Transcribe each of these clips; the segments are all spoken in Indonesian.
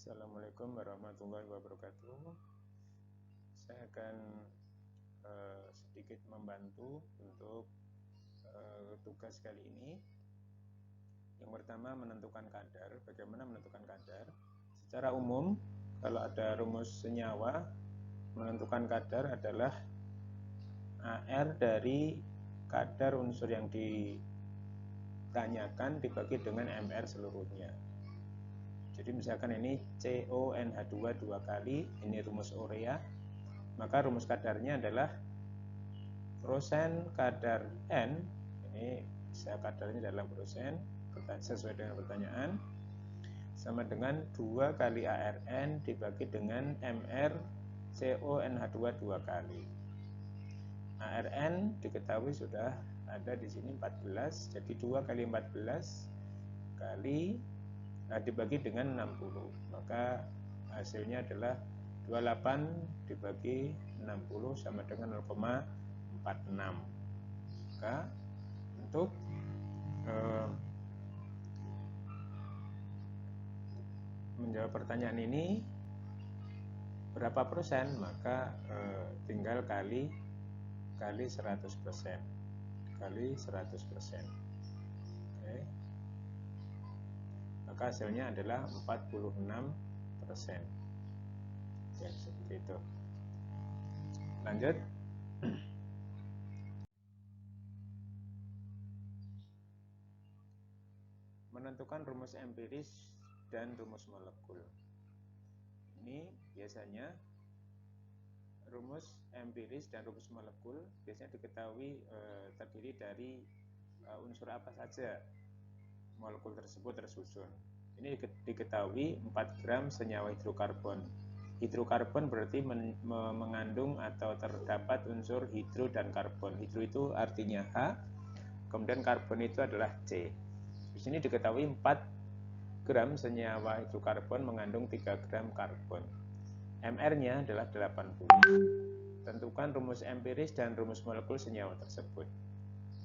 Assalamualaikum warahmatullahi wabarakatuh. Saya akan sedikit membantu untuk tugas kali ini. Yang pertama, menentukan kadar. Bagaimana menentukan kadar? Secara umum, kalau ada rumus senyawa, menentukan kadar adalah AR dari kadar unsur yang ditanyakan dibagi dengan MR seluruhnya. Jadi misalkan ini CONH2 dua kali, ini rumus urea, maka rumus kadarnya adalah persen kadar N, ini bisa kadarnya dalam persen sesuai dengan pertanyaan, sama dengan 2 kali ARN dibagi dengan MR CONH2 dua kali. ARN diketahui sudah ada di sini 14, jadi 2 kali 14 kali dibagi dengan 60, maka hasilnya adalah 28 dibagi 60 sama dengan 0,46. Maka untuk menjawab pertanyaan ini berapa persen, maka tinggal kali 100%, kali 100%. Oke. Maka hasilnya adalah 46%. Ya, seperti itu. Lanjut. Menentukan rumus empiris dan rumus molekul. Ini biasanya rumus empiris dan rumus molekul biasanya diketahui terdiri dari unsur apa saja molekul tersebut tersusun. Ini diketahui 4 gram senyawa hidrokarbon. Hidrokarbon berarti mengandung atau terdapat unsur hidro dan karbon. Hidro itu artinya H, kemudian karbon itu adalah C. Di sini diketahui 4 gram senyawa hidrokarbon mengandung 3 gram karbon. MR-nya adalah 80. Tentukan rumus empiris dan rumus molekul senyawa tersebut.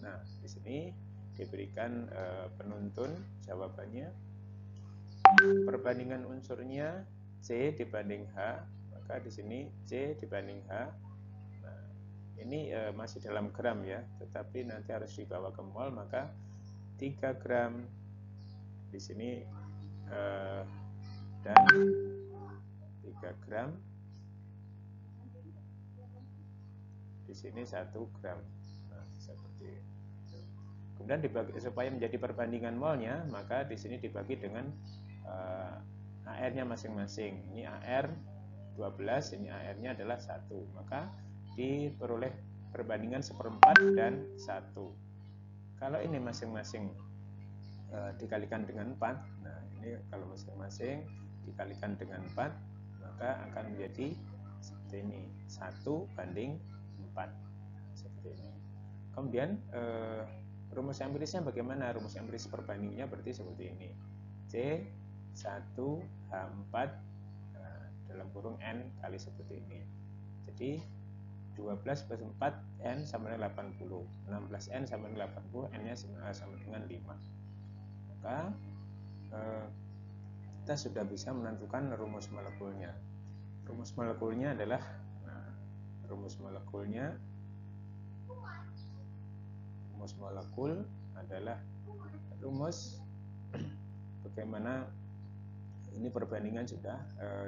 Nah, di sini diberikan penuntun jawabannya. Perbandingan unsurnya C dibanding H, maka di sini C dibanding H. Nah, ini masih dalam gram ya, tetapi nanti harus dibawa ke mol, maka 3 gram di sini dan 3 gram di sini 1 gram. Nah, seperti itu. Kemudian dibagi, supaya menjadi perbandingan molnya, maka di sini dibagi dengan AR-nya masing-masing. Ini AR 12, ini AR-nya adalah 1. Maka diperoleh perbandingan 1/4 dan 1. Kalau ini masing-masing dikalikan dengan 4, nah ini kalau masing-masing dikalikan dengan 4, maka akan menjadi seperti ini, 1/4, seperti ini. Kemudian rumus empirisnya bagaimana? Rumus empiris perbandingannya berarti seperti ini. C1H4 dalam kurung N kali seperti ini. Jadi 12 plus 4 N sama dengan 80. 16 N sama dengan 80, N-nya sama dengan 5. Maka kita sudah bisa menentukan rumus molekulnya. Rumus molekulnya adalah rumus molekul adalah rumus bagaimana ini perbandingan sudah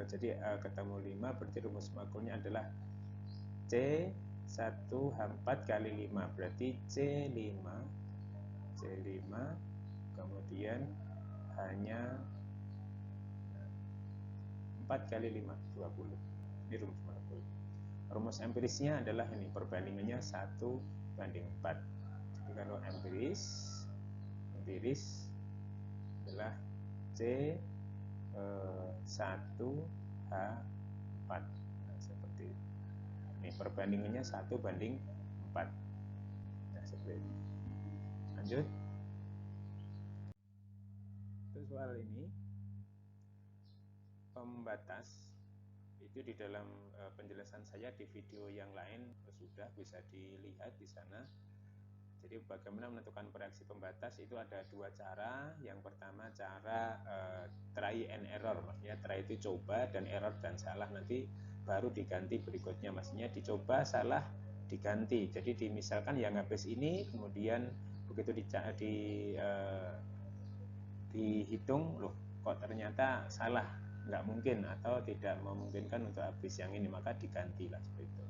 jadi ketemu 5, berarti rumus molekulnya adalah C1H4 kali 5, berarti C5 kemudian hanya 4 kali 5, 20. Ini rumus molekul. Rumus empirisnya adalah ini, perbandingannya 1/4. Jadi kalau empiris adalah C1H4. Nah, seperti itu. Ini perbandingannya 1/4. Nah, seperti ini. Lanjut. Untuk soal ini, pembatas itu di dalam penjelasan saya di video yang lain sudah bisa dilihat di sana. Jadi bagaimana menentukan reaksi pembatas itu ada dua cara. Yang pertama cara try and error, maksudnya try itu coba dan error dan salah nanti baru diganti berikutnya, maksudnya dicoba salah diganti. Jadi misalkan yang habis ini kemudian begitu dihitung loh kok ternyata salah, nggak mungkin atau tidak memungkinkan untuk habis yang ini, maka digantilah seperti itu.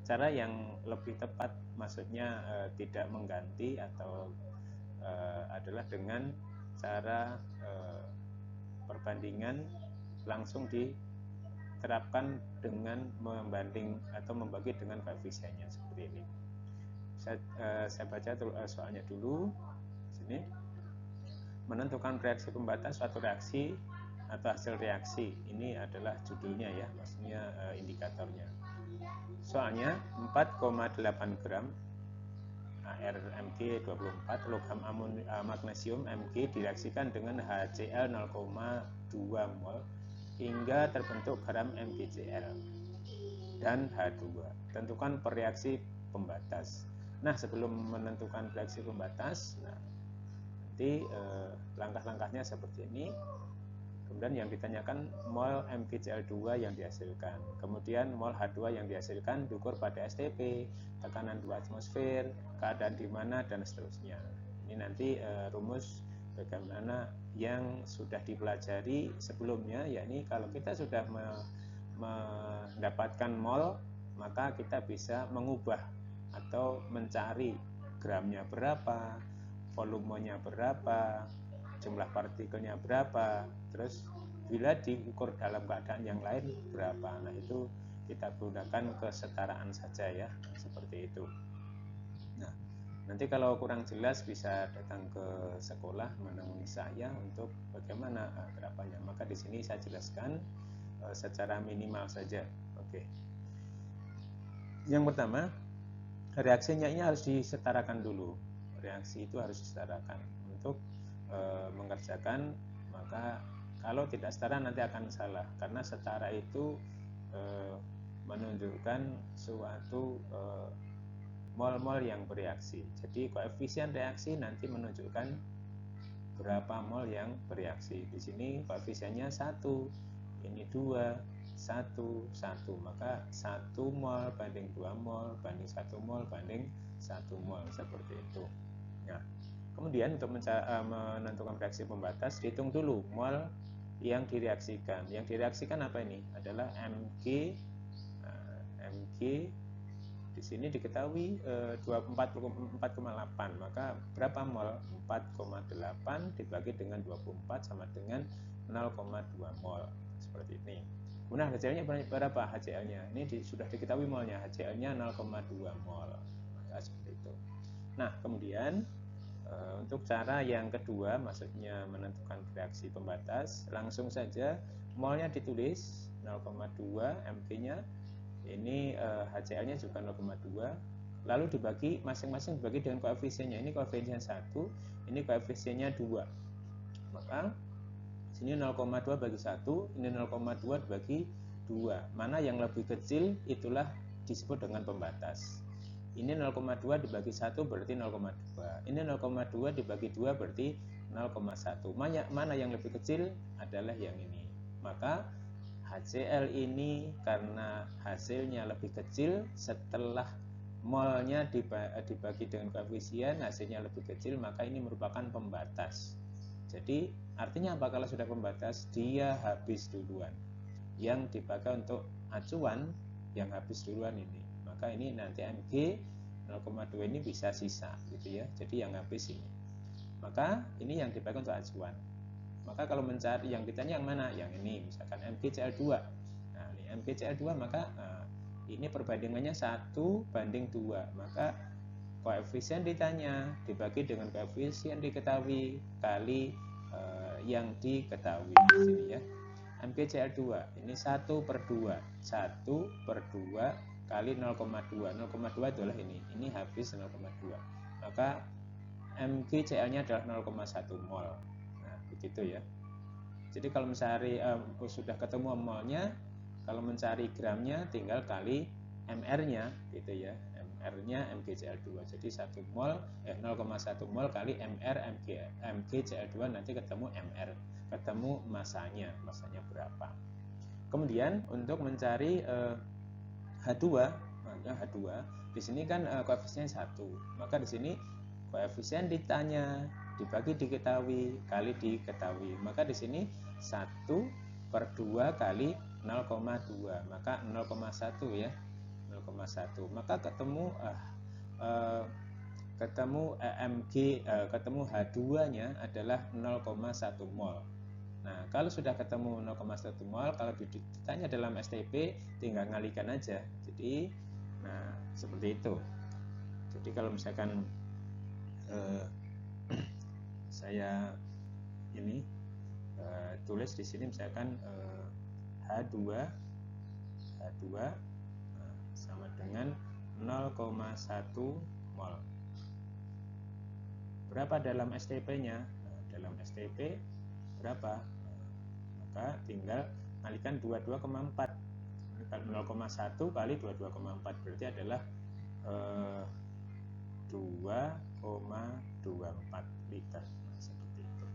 Cara yang lebih tepat maksudnya tidak mengganti atau adalah dengan cara perbandingan langsung diterapkan dengan membanding atau membagi dengan koefisiennya seperti ini. Saya baca soalnya dulu. Sini menentukan reaksi pembatas suatu reaksi atau hasil reaksi, ini adalah judulnya ya, maksudnya indikatornya. Soalnya 4,8 gram ArMg24 logam magnesium Mg direaksikan dengan HCl 0,2 mol hingga terbentuk gram MgCl dan H2. Tentukan reaksi pembatas. Nah, sebelum menentukan reaksi pembatas, nanti langkah-langkahnya seperti ini. Kemudian yang ditanyakan mol MgCl2 yang dihasilkan, kemudian mol H2 yang dihasilkan diukur pada STP, tekanan 2 atmosfer, keadaan di mana, dan seterusnya. Ini nanti rumus bagaimana yang sudah dipelajari sebelumnya, yakni kalau kita sudah mendapatkan mol, maka kita bisa mengubah atau mencari gramnya berapa, volumenya berapa, jumlah partikelnya berapa, terus bila diukur dalam keadaan yang lain berapa. Nah, itu kita gunakan kesetaraan saja ya, seperti itu. Nah, nanti kalau kurang jelas bisa datang ke sekolah menemui saya untuk bagaimana berapanya. Maka di sini saya jelaskan secara minimal saja. Oke. Yang pertama, reaksinya ini harus disetarakan dulu. Reaksi itu harus disetarakan untuk mengerjakan, maka kalau tidak setara nanti akan salah, karena setara itu menunjukkan suatu mol-mol yang bereaksi. Jadi koefisien reaksi nanti menunjukkan berapa mol yang bereaksi. Di sini koefisiennya 1, ini 2, 1, 1, maka 1 mol banding 2 mol banding 1 mol banding 1 mol, seperti itu. Nah, kemudian untuk menentukan reaksi pembatas, dihitung dulu mol yang direaksikan. Yang direaksikan apa ini? Adalah Mg. Mg di sini diketahui 24,8, maka berapa mol? 4,8 dibagi dengan 24 sama dengan 0,2 mol, seperti ini. Kemudian HCl-nya berapa? HCl-nya ini sudah diketahui molnya, HCl-nya 0,2 mol, maka seperti itu. Nah, kemudian untuk cara yang kedua, maksudnya menentukan reaksi pembatas, langsung saja molnya ditulis 0,2, Mg-nya ini HCl-nya juga 0,2, lalu dibagi masing-masing dibagi dengan koefisiennya. Ini koefisien 1, ini koefisiennya 2. Maka sini 0,2 bagi 1, ini 0,2 dibagi 2. Mana yang lebih kecil itulah disebut dengan pembatas. Ini 0,2 dibagi 1 berarti 0,2. Ini 0,2 dibagi 2 berarti 0,1. Mana yang lebih kecil adalah yang ini. Maka HCl ini karena hasilnya lebih kecil, setelah molnya dibagi dengan koefisien hasilnya lebih kecil, maka ini merupakan pembatas. Jadi artinya apa kalau sudah pembatas? Dia habis duluan. Yang dipakai untuk acuan yang habis duluan ini. Maka ini nanti Mg 0,2 ini bisa sisa gitu ya. Jadi yang habis ini. Maka ini yang dipakai untuk acuan. Maka kalau mencari yang ditanya yang mana? Yang ini, misalkan MgCl2. Nah, ini MgCl2 maka ini perbandingannya 1 banding 2. Maka koefisien ditanya dibagi dengan koefisien diketahui kali yang diketahui di sini ya. MgCl2 ini 1 per 2, 1 per 2 kali 0,2. 0,2 adalah ini habis 0,2. Maka MgCl-nya adalah 0,1 mol. Nah, begitu ya. Jadi kalau mencari sudah ketemu molnya, kalau mencari gramnya tinggal kali mR-nya gitu ya. R-nya MgCl2. Jadi 1 mol 0,1 mol kali Mr MgCl2 nanti ketemu Mr, ketemu masanya berapa. Kemudian untuk mencari H2, di sini kan koefisien 1. Maka di sini koefisien ditanya dibagi diketahui kali diketahui. Maka di sini 1/2 kali 0,2, maka 0,1 ya. 0,1. Maka ketemu ketemu H2-nya adalah 0,1 mol. Nah, kalau sudah ketemu 0,1 mol, kalau ditanya dalam STP tinggal ngalikan aja. Jadi, nah seperti itu. Jadi kalau misalkan saya ini tulis di sini misalkan H2 sama dengan 0,1 mol. Berapa dalam STP-nya? Nah, dalam STP berapa? Maka tinggal kalikan 22,4. 0,1 kali 22,4 berarti adalah 2,24 liter. Nah, seperti itu.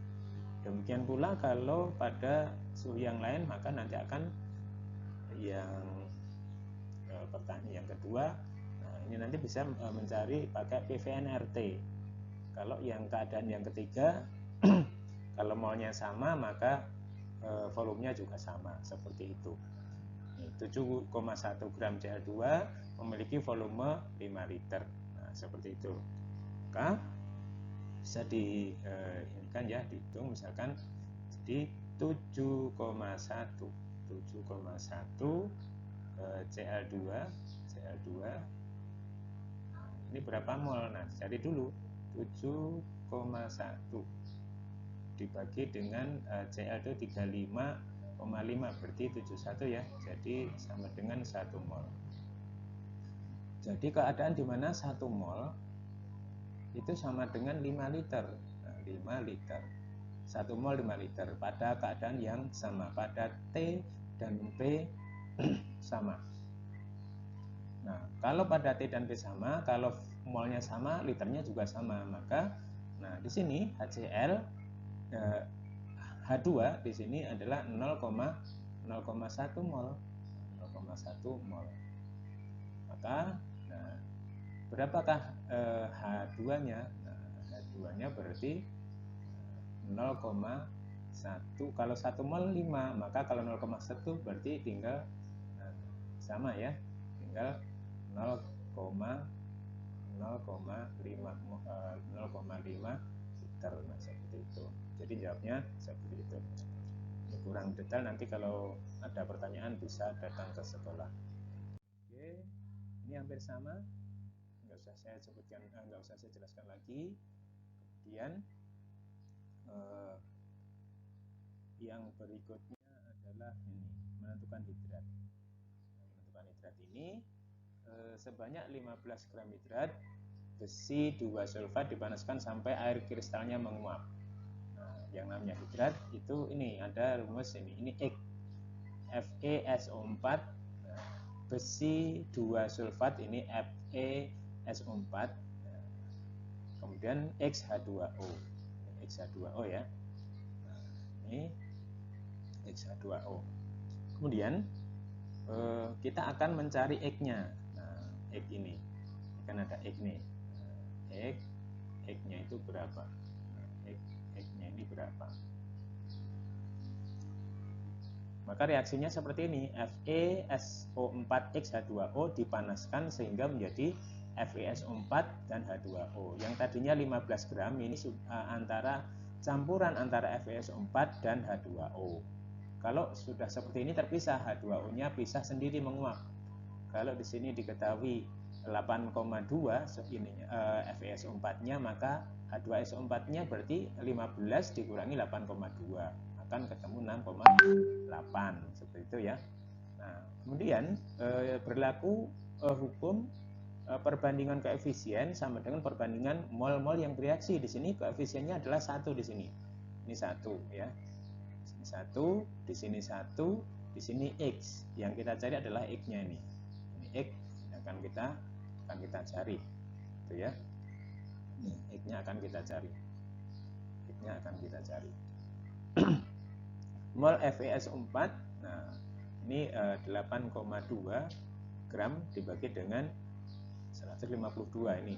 Demikian pula kalau pada suhu yang lain, maka nanti akan yang pertanyaan yang kedua. Nah, ini nanti bisa mencari pakai PVNRT. Kalau yang keadaan yang ketiga, kalau molnya sama maka volumenya juga sama, seperti itu. 7,1 gram Cl2 memiliki volume 5 liter. Nah, seperti itu. Maka bisa dihitung ya, dihitung misalkan jadi 7,1 Cl2 ini berapa mol? Nah, cari dulu 7,1 dibagi dengan Cl itu 35,5 berarti 71 ya. Jadi sama dengan 1 mol. Jadi keadaan di mana 1 mol itu sama dengan 5 liter. Nah, 5 liter. 1 mol 5 liter pada keadaan yang sama, pada T dan P sama. Nah, kalau pada T dan P sama, kalau molnya sama, liternya juga sama, maka nah di sini HCl H2 di sini adalah 0,1 mol. 0,1 mol. Maka nah, berapakah H2-nya? Nah, H2-nya berarti 0,1. Kalau 1 mol 5, maka kalau 0,1 berarti tinggal sama ya. Tinggal 0,5 liter. Nah, seperti itu. Jadi jawabnya seperti itu. Ini kurang detail, nanti kalau ada pertanyaan bisa datang ke sekolah. Oke, ini hampir sama, nggak usah saya sebutkan, nggak usah saya jelaskan lagi. Kemudian yang berikutnya adalah ini, menentukan hidrat. Menentukan hidrat ini sebanyak 15 gram hidrat besi 2 sulfat dipanaskan sampai air kristalnya menguap. Nah, yang namanya hidrat itu ini ada rumus ini X, FeSO4, besi 2 sulfat ini FeSO4, kemudian XH2O, XH2O ya. Nah, ini XH2O. Kemudian kita akan mencari X-nya. Nah, X ini kan ada X nih. X-nya itu berapa? Nah, X-nya ini berapa? Maka reaksinya seperti ini, FeSO4X H2O dipanaskan sehingga menjadi FeSO4 dan H2O. Yang tadinya 15 gram ini antara campuran antara FeSO4 dan H2O. Kalau sudah seperti ini terpisah, H2O-nya pisah sendiri menguap. Kalau di sini diketahui 8,2 FeSO4-nya, maka H2SO4-nya berarti 15 dikurangi 8,2 akan ketemu 6,8 seperti itu ya. Nah, kemudian berlaku hukum perbandingan koefisien sama dengan perbandingan mol-mol yang bereaksi. Di sini koefisiennya adalah 1 di sini. Ini 1 ya. Di sini 1, di sini 1, di sini X. Yang kita cari adalah X-nya ini. Ini X akan kita akan kita cari, gitu ya. Ini X-nya akan kita cari. X-nya akan kita cari. Mol FeSO4, nah ini 8,2 gram dibagi dengan 152, ini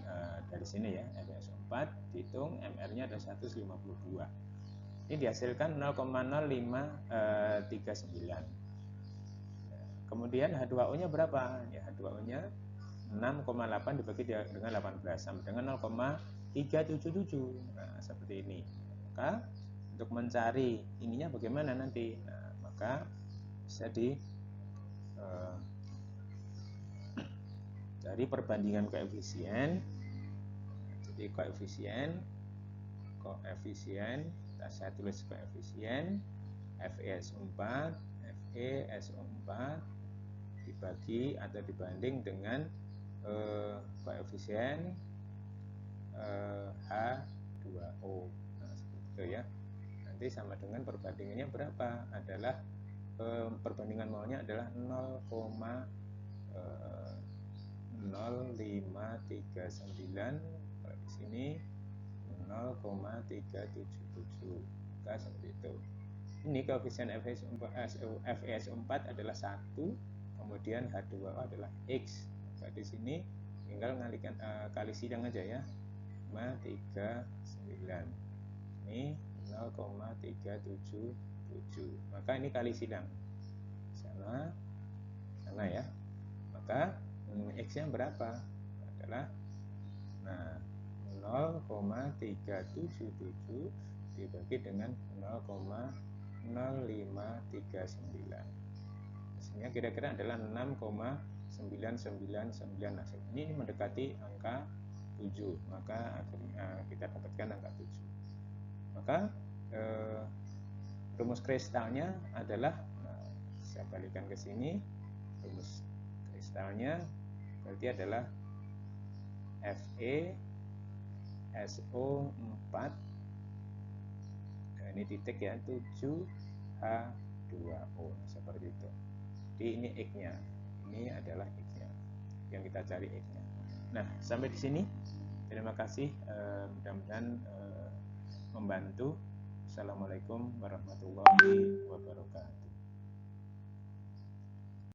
dari sini ya, FeSO4 dihitung mR-nya ada 152. Ini dihasilkan 0,0539. Kemudian H2O-nya berapa? Ya, H2O-nya 6,8 dibagi dengan 18 sama dengan 0,377. Nah, seperti ini. Maka untuk mencari ininya bagaimana nanti? Nah, maka bisa cari perbandingan koefisien. Jadi koefisien saya tulis koefisien FeSO4 dibagi atau dibanding dengan koefisien H2O. Nah, seperti itu ya. Nanti sama dengan perbandingannya berapa? Adalah perbandingan molnya adalah 0,0539, kalau di sini 0,377. Maka seperti itu. Ini koefisien FeSO4 adalah 1, kemudian H2O adalah X. Maka di sini tinggal kali sidang aja ya. 0,39. Ini 0,377. Maka ini kali sidang. Sana ya. Maka X-nya berapa? Adalah 0,377 dibagi dengan 0,0539. Hasilnya kira-kira adalah 6,999. Ini mendekati angka 7, maka akhirnya kita dapatkan angka 7. Maka rumus kristalnya adalah, saya balikan ke sini, rumus kristalnya berarti adalah FeSO4, nah ini titik ya, 7H2O, seperti itu. Jadi ini X-nya, ini adalah X-nya yang kita cari X-nya. Nah, sampai di sini. Terima kasih, mudah-mudahan membantu. Assalamualaikum warahmatullahi wabarakatuh.